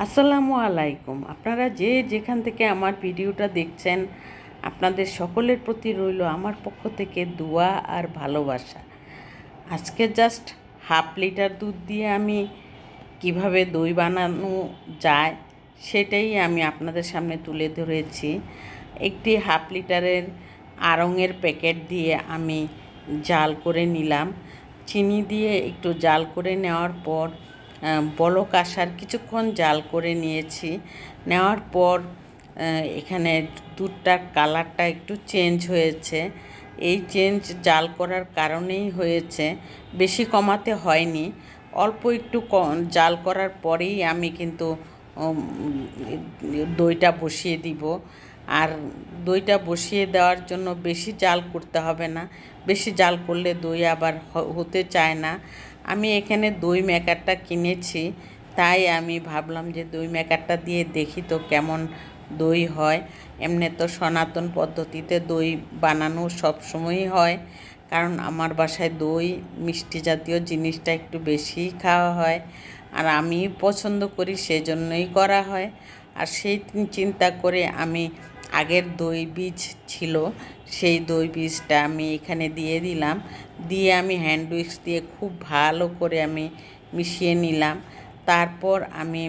আসসালামু আলাইকুম। আপনারা যে যেখান থেকে আমার ভিডিওটা দেখছেন, আপনাদের সকলের প্রতি রইল আমার পক্ষ থেকে দোয়া আর ভালোবাসা। আজকে জাস্ট হাফ লিটার দুধ দিয়ে আমি কিভাবে দই বানানো যায় সেটাই আমি আপনাদের সামনে তুলে ধরেছি। একটি হাফ লিটারের আড়ংয়ের প্যাকেট দিয়ে আমি জাল করে নিলাম। চিনি দিয়ে একটু জাল করে নেওয়ার পর বলক আসার কিছুক্ষণ জাল করে নিয়েছি। নেওয়ার পর এখানে দুধটার কালারটা একটু চেঞ্জ হয়েছে। এই চেঞ্জ জাল করার কারণেই হয়েছে, বেশি কমাতে হয়নি। অল্প একটু জাল করার পরেই আমি কিন্তু দইটা বসিয়ে দিব। আর দইটা বসিয়ে দেওয়ার জন্য বেশি জাল করতে হবে না, বেশি জাল করলে দই আবার হতে চায় না। আমি এখানে দই মেকারটা কিনেছি, তাই আমি ভাবলাম যে দই মেকারটা দিয়ে দেখি তো কেমন দই হয়। এমনি তো সনাতন পদ্ধতিতে দই বানানো সবসময়ই হয়, কারণ আমার বাসায় দই মিষ্টি জাতীয় জিনিসটা একটু বেশিই খাওয়া হয়, আর আমি পছন্দ করি, সেজন্যই করা হয়। আর সেই চিন্তা করে আমি আগের দই বীজ ছিল, সেই দই বীজটা আমি এখানে দিয়ে দিলাম। দিয়ে আমি হ্যান্ড উইক্স দিয়ে খুব ভালো করে আমি মিশিয়ে নিলাম। তারপর আমি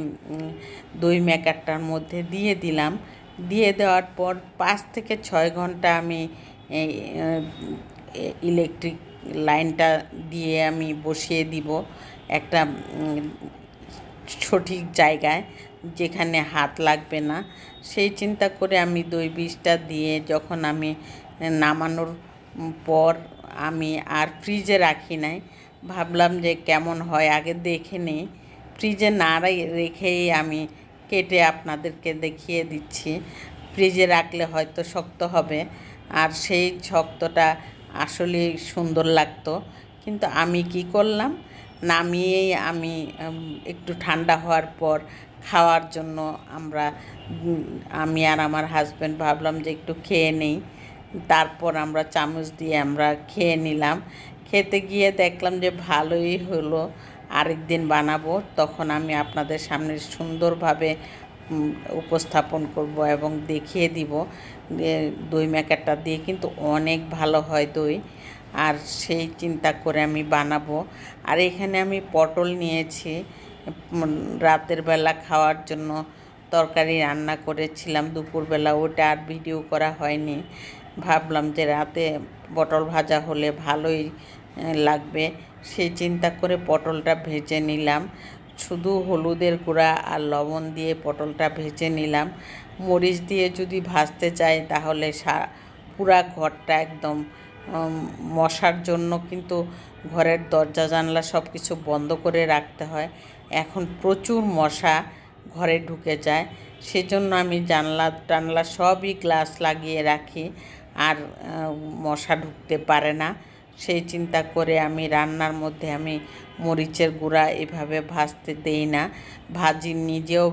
দই মেকারটার মধ্যে দিয়ে দিলাম। দিয়ে দেওয়ার পর 5 থেকে 6 ঘন্টা আমি ইলেকট্রিক লাইনটা দিয়ে আমি বসিয়ে দিব একটা সঠিক জায়গায়, যেখানে হাত লাগবে না। সেই চিন্তা করে আমি দই বীজটা দিয়ে যখন আমি নামানোর পর আমি আর ফ্রিজে রাখি নাই, ভাবলাম যে কেমন হয় আগে দেখে নিই। ফ্রিজে না রেখেই আমি কেটে আপনাদেরকে দেখিয়ে দিচ্ছি। ফ্রিজে রাখলে হয়তো শক্ত হবে, আর সেই শক্তটা আসলে সুন্দর লাগতো। কিন্তু আমি কি করলাম, নামিয়েই আমি একটু ঠান্ডা হওয়ার পর খাওয়ার জন্য আমি আর আমার হাজব্যান্ড ভাবলাম যে একটু খেয়ে নেই। তারপর আমরা চামচ দিয়ে আমরা খেয়ে নিলাম। খেতে গিয়ে দেখলাম যে ভালোই হলো। আরেকদিন বানাবো, তখন আমি আপনাদের সামনে সুন্দরভাবে উপস্থাপন করব এবং দেখিয়ে দিব। দই মেকারটা দিয়ে কিন্তু অনেক ভালো হয় দই, আর সেই চিন্তা করে আমি বানাবো। আর এখানে আমি পটল নিয়েছি, রাতের বেলা খাওয়ার জন্য তরকারি রান্না করেছিলাম দুপুরবেলা, ওটা আর ভিডিও করা হয়নি। ভাবলাম যে রাতে পটল ভাজা হলে ভালোই লাগবে, সেই চিন্তা করে পটলটা ভেজে নিলাম। শুধু হলুদের গুঁড়া আর লবণ দিয়ে পটলটা ভেজে নিলাম। মরিচ দিয়ে যদি ভাজতে চাই তাহলে পুরা ঘরটা একদম মশার জন্য কিন্তু ঘরের দরজা জানলা সব কিছু বন্ধ করে রাখতে হয়। এখন প্রচুর মশা ঘরে ঢুকে যায়, সেজন্য আমি জানলা টানলা সবই গ্লাস লাগিয়ে রাখি, আর মশা ঢুকতে পারে না। সেই চিন্তা করে আমি রান্নার মধ্যে আমি মরিচের গুঁড়া এভাবে ভাজতে দেই না, নিজেও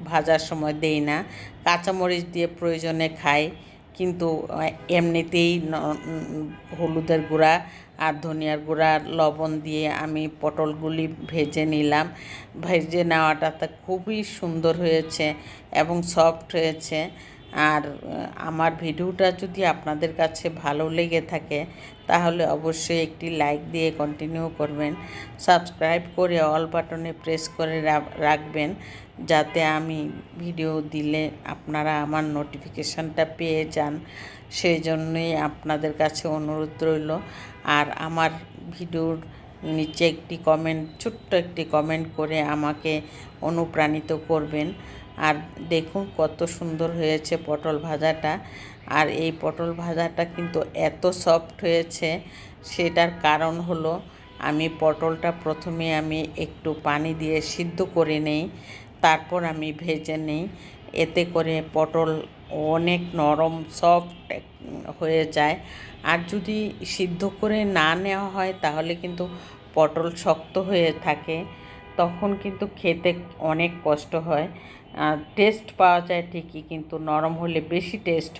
ভাজার সময় দেই না। কাঁচামরিচ দিয়ে প্রয়োজনে খাই, কিন্তু এমনিতেই হলুদের গুঁড়া আর ধনিয়ার গুঁড়া লবণ দিয়ে আমি পটলগুলি ভেজে নিলাম। ভেজে নেওয়াটাতে খুবই সুন্দর হয়েছে এবং সফট হয়েছে। আর আমার ভিডিওটা যদি আপনাদের কাছে ভালো লেগে থাকে তাহলে অবশ্যই একটি লাইক দিয়ে কন্টিনিউ করবেন, সাবস্ক্রাইব করে অল বাটনে প্রেস করে রাখবেন, যাতে আমি ভিডিও দিলে আপনারা আমার নোটিফিকেশানটা পেয়ে যান। সেই জন্যই আপনাদের কাছে অনুরোধ রইল। আর আমার ভিডিওর নিচে একটি কমেন্ট, ছোট্ট একটি কমেন্ট করে আমাকে অনুপ্রাণিত করবেন। আর দেখুন কত সুন্দর হয়েছে পটল ভাজাটা। আর এই পটল ভাজাটা কিন্তু এত সফট হয়েছে, সেটার কারণ হলো আমি পটলটা প্রথমে আমি একটু পানি দিয়ে সিদ্ধ করে নেই, তারপর আমি ভেজে নেই। এতে করে পটল অনেক নরম সফট হয়ে যায়। আর যদি সিদ্ধ করে না নেওয়া হয় তাহলে কিন্তু পটল শক্ত হয়ে থাকে, তখন কিন্তু খেতে অনেক কষ্ট হয়। টেস্ট পাওয়া যায় ঠিকই, কিন্তু নরম হলে বেশি টেস্ট